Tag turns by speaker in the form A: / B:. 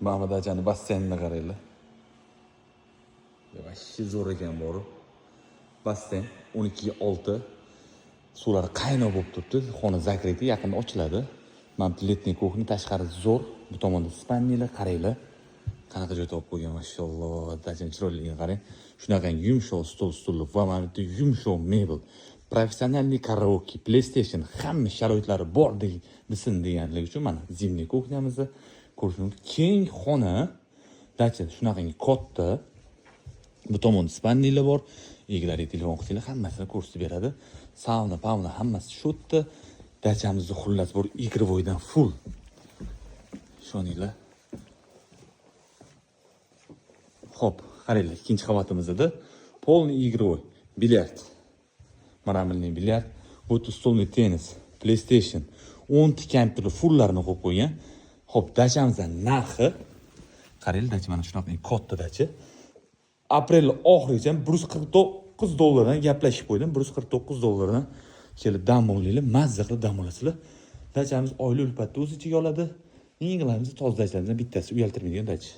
A: Mana dachani basseynini qaranglar. Vashshi zo'r ekan bori. Basseyn 12 ga 6. Suvlari qaynoq bo'lib turibdi. Xona zakriti yaqinda ochiladi. Mana bu letniy kuxni tashqari zo'r. Bu tomonda spanniylar qaranglar. Qanaqa joy topib qo'ygan mashalloh. Dachani chiroyligiga qarang. Shunaqa yumshoq stol-stullar va mana bu yumshoq mebel. Professionalniy karaoke, PlayStation hamma sharoitlari bor desin deganlik uchun mana zimniy kuxnyamizni ko'rish mumkin. Keng xona. Dacha shunaqangi katta. Bu tomonda spanniylar bor. Egilariga telefon qilsanglar hammasini ko'rsatib beradi. Sauna, pauna hammasi shu yerda. Dachamizni xullas bor igrivoydan full. Ishoninglar. Xo'p, qaranglar, ikkinchi qavatimizda polniy igrivoy, bilyard. Maramilniy bilyard, o'ta stolniy tennis, PlayStation, 10 ta kompyuter fullarini qo'yib qo'ygan. Xo'p, dachamizning narxi qaranglar, dacha mana shunaqa katta dacha. Aprel oxirigacha $149 gaplashib qo'ydim. $149 kelib dam olinglar, mazza qilib dam olasizlar. Dachamiz oila ulfatni o'z ichiga oladi. Eng qilamiz toza dachalardan bittasi uyaltirmaydigan dacha.